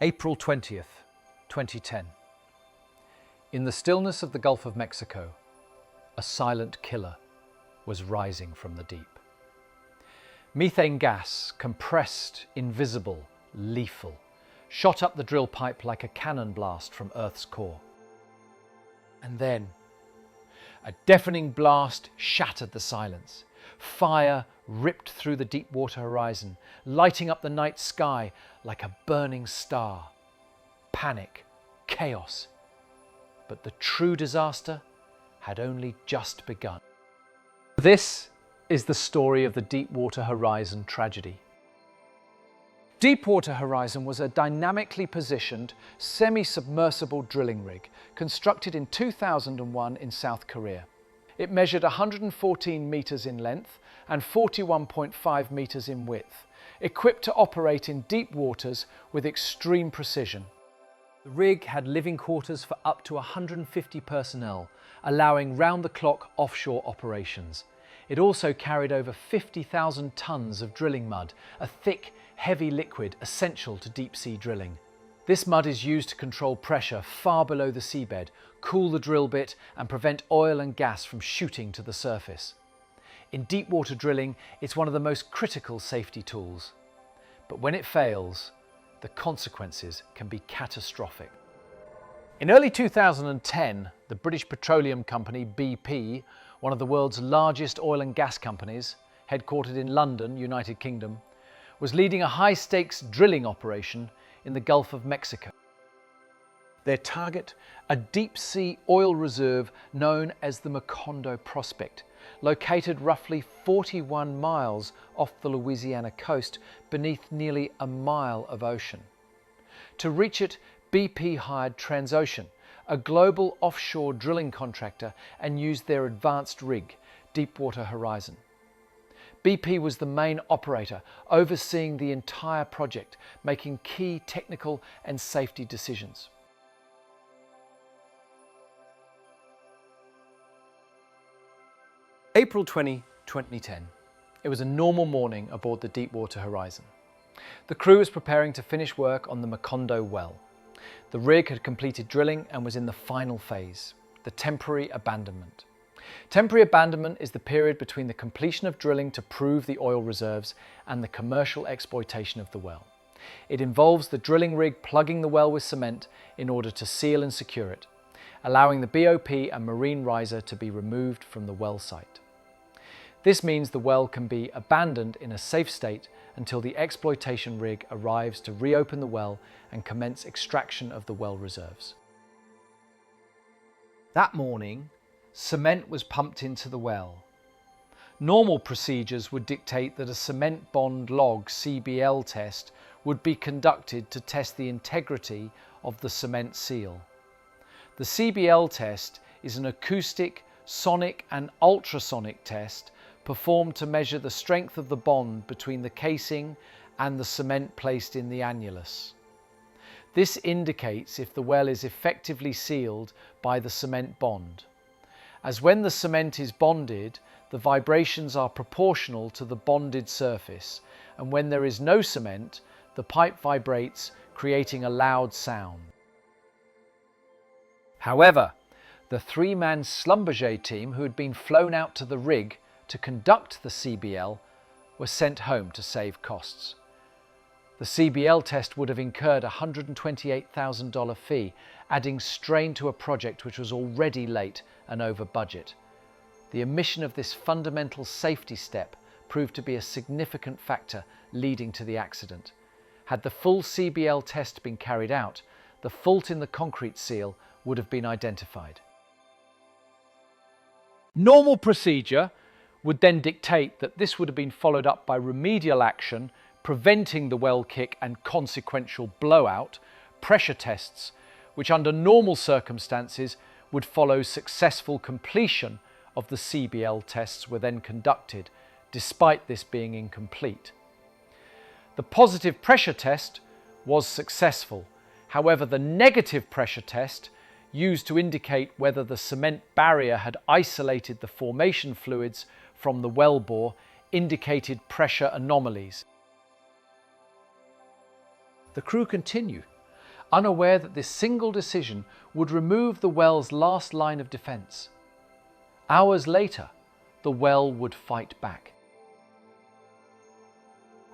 April 20th, 2010. In the stillness of the Gulf of Mexico, a silent killer was rising from the deep. Methane gas, compressed, invisible, lethal, shot up the drill pipe like a cannon blast from Earth's core. And then, a deafening blast shattered the silence. Fire ripped through the Deepwater Horizon, lighting up the night sky like a burning star. Panic, chaos. But the true disaster had only just begun. This is the story of the Deepwater Horizon tragedy. Deepwater Horizon was a dynamically positioned, semi-submersible drilling rig constructed in 2001 in South Korea. It measured 114 metres in length and 41.5 metres in width, equipped to operate in deep waters with extreme precision. The rig had living quarters for up to 150 personnel, allowing round-the-clock offshore operations. It also carried over 50,000 tonnes of drilling mud, a thick, heavy liquid essential to deep-sea drilling. This mud is used to control pressure far below the seabed, cool the drill bit and prevent oil and gas from shooting to the surface. In deep-water drilling, it's one of the most critical safety tools. But when it fails, the consequences can be catastrophic. In early 2010, the British petroleum company BP, one of the world's largest oil and gas companies, headquartered in London, United Kingdom, was leading a high-stakes drilling operation in the Gulf of Mexico. Their target, a deep-sea oil reserve known as the Macondo Prospect, located roughly 41 miles off the Louisiana coast beneath nearly a mile of ocean. To reach it, BP hired Transocean, a global offshore drilling contractor, and used their advanced rig, Deepwater Horizon. BP was the main operator, overseeing the entire project, making key technical and safety decisions. April 20, 2010. It was a normal morning aboard the Deepwater Horizon. The crew was preparing to finish work on the Macondo well. The rig had completed drilling and was in the final phase, the temporary abandonment. Temporary abandonment is the period between the completion of drilling to prove the oil reserves and the commercial exploitation of the well. It involves the drilling rig plugging the well with cement in order to seal and secure it, allowing the BOP and marine riser to be removed from the well site. This means the well can be abandoned in a safe state until the exploitation rig arrives to reopen the well and commence extraction of the well reserves. That morning, cement was pumped into the well. Normal procedures would dictate that a cement bond log CBL test would be conducted to test the integrity of the cement seal. The CBL test is an acoustic, sonic and ultrasonic test performed to measure the strength of the bond between the casing and the cement placed in the annulus. This indicates if the well is effectively sealed by the cement bond, as when the cement is bonded, the vibrations are proportional to the bonded surface, and when there is no cement, the pipe vibrates, creating a loud sound. However, the three-man Schlumberger team who had been flown out to the rig to conduct the CBL were sent home to save costs. The CBL test would have incurred a $128,000 fee, adding strain to a project which was already late and over budget. The omission of this fundamental safety step proved to be a significant factor leading to the accident. Had the full CBL test been carried out, the fault in the concrete seal would have been identified. Normal procedure would then dictate that this would have been followed up by remedial action, preventing the well kick and consequential blowout, pressure tests, which under normal circumstances would follow successful completion of the CBL tests were then conducted, despite this being incomplete. The positive pressure test was successful. However, the negative pressure test, used to indicate whether the cement barrier had isolated the formation fluids from the wellbore, indicated pressure anomalies. The crew continue unaware that this single decision would remove the well's last line of defense. Hours later, the well would fight back.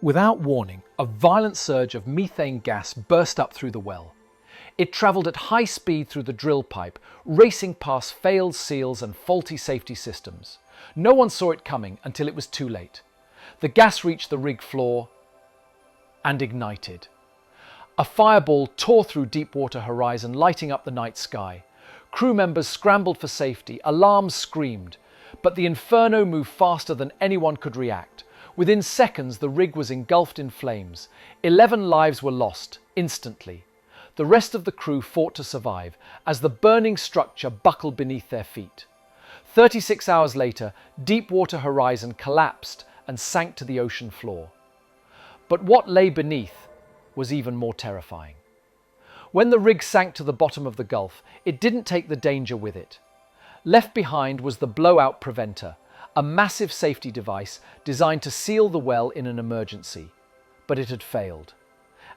Without warning, a violent surge of methane gas burst up through the well. It travelled at high speed through the drill pipe, racing past failed seals and faulty safety systems. No one saw it coming until it was too late. The gas reached the rig floor and ignited. A fireball tore through Deepwater Horizon, lighting up the night sky. Crew members scrambled for safety, alarms screamed, but the inferno moved faster than anyone could react. Within seconds, the rig was engulfed in flames. 11 lives were lost, instantly. The rest of the crew fought to survive, as the burning structure buckled beneath their feet. 36 hours later, Deepwater Horizon collapsed and sank to the ocean floor. But what lay beneath was even more terrifying. When the rig sank to the bottom of the Gulf, it didn't take the danger with it. Left behind was the blowout preventer, a massive safety device designed to seal the well in an emergency. But it had failed.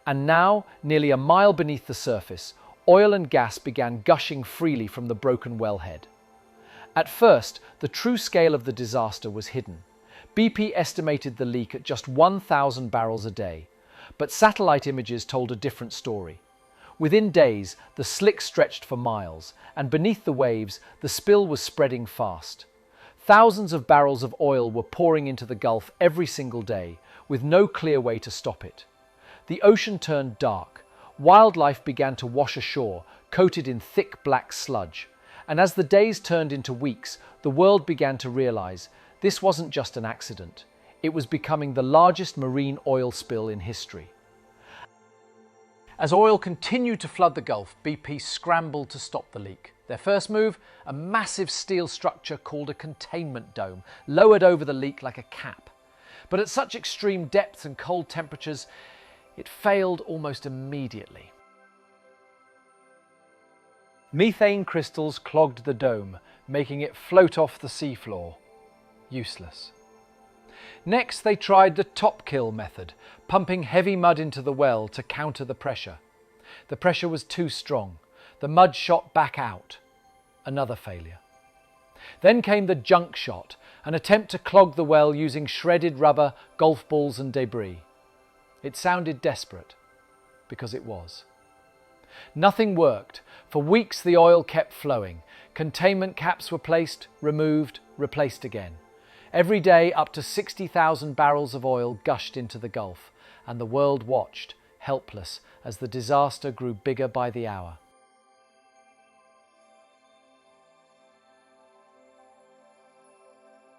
And now, nearly a mile beneath the surface, oil and gas began gushing freely from the broken wellhead. At first, the true scale of the disaster was hidden. BP estimated the leak at just 1,000 barrels a day, but satellite images told a different story. Within days, the slick stretched for miles, and beneath the waves, the spill was spreading fast. Thousands of barrels of oil were pouring into the Gulf every single day, with no clear way to stop it. The ocean turned dark. Wildlife began to wash ashore, coated in thick black sludge. And as the days turned into weeks, the world began to realize this wasn't just an accident. It was becoming the largest marine oil spill in history. As oil continued to flood the Gulf, BP scrambled to stop the leak. Their first move, a massive steel structure called a containment dome, lowered over the leak like a cap. But at such extreme depths and cold temperatures, it failed almost immediately. Methane crystals clogged the dome, making it float off the seafloor. Useless. Next, they tried the top kill method, pumping heavy mud into the well to counter the pressure. The pressure was too strong. The mud shot back out. Another failure. Then came the junk shot, an attempt to clog the well using shredded rubber, golf balls and debris. It sounded desperate, because it was. Nothing worked. For weeks the oil kept flowing. Containment caps were placed, removed, replaced again. Every day up to 60,000 barrels of oil gushed into the Gulf, and the world watched, helpless, as the disaster grew bigger by the hour.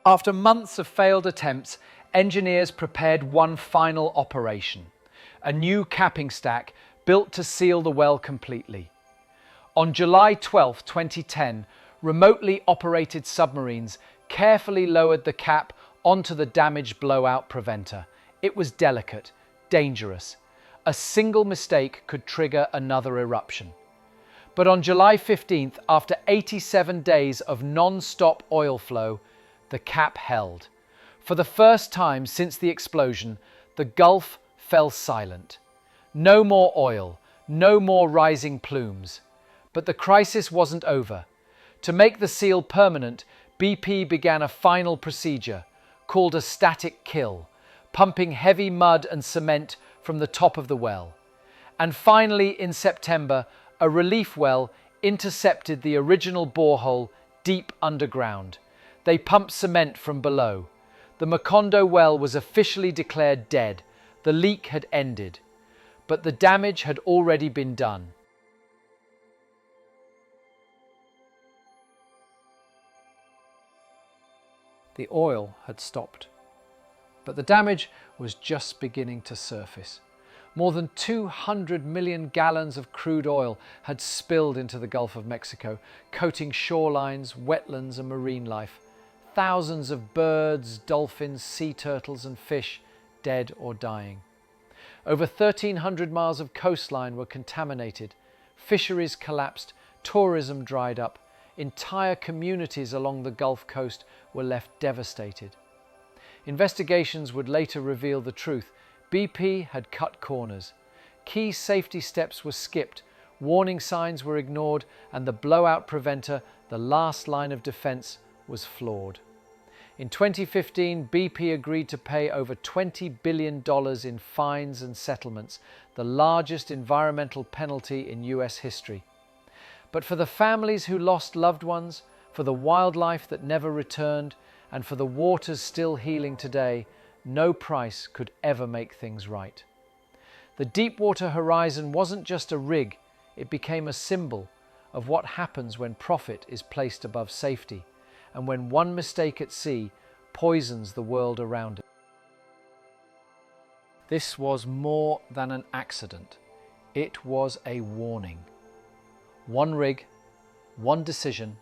After months of failed attempts, engineers prepared one final operation, a new capping stack built to seal the well completely. On July 12, 2010, remotely operated submarines carefully lowered the cap onto the damaged blowout preventer. It was delicate, dangerous. A single mistake could trigger another eruption. But on July 15th, after 87 days of non-stop oil flow, the cap held. For the first time since the explosion, the Gulf fell silent. No more oil, no more rising plumes. But the crisis wasn't over. To make the seal permanent, BP began a final procedure, called a static kill, pumping heavy mud and cement from the top of the well. And finally, in September, a relief well intercepted the original borehole deep underground. They pumped cement from below. The Macondo well was officially declared dead. The leak had ended. But the damage had already been done. The oil had stopped. But the damage was just beginning to surface. More than 200 million gallons of crude oil had spilled into the Gulf of Mexico, coating shorelines, wetlands and marine life. Thousands of birds, dolphins, sea turtles and fish dead or dying. Over 1,300 miles of coastline were contaminated. Fisheries collapsed, tourism dried up. Entire communities along the Gulf Coast were left devastated. Investigations would later reveal the truth. BP had cut corners. Key safety steps were skipped Warning signs were ignored, and the blowout preventer, the last line of defense, was flawed. In 2015, BP agreed to pay over $20 billion in fines and settlements, the largest environmental penalty in US history. But for the families who lost loved ones, for the wildlife that never returned, and for the waters still healing today, no price could ever make things right. The Deepwater Horizon wasn't just a rig, it became a symbol of what happens when profit is placed above safety, and when one mistake at sea poisons the world around it. This was more than an accident. It was a warning. One rig, one decision,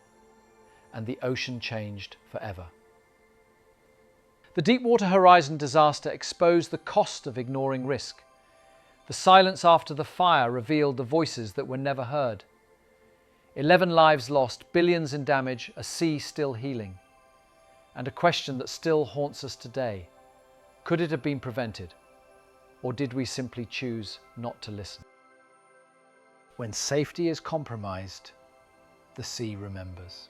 and the ocean changed forever. The Deepwater Horizon disaster exposed the cost of ignoring risk. The silence after the fire revealed the voices that were never heard. 11 lives lost, billions in damage, a sea still healing. And a question that still haunts us today. Could it have been prevented? Or did we simply choose not to listen? When safety is compromised, the sea remembers.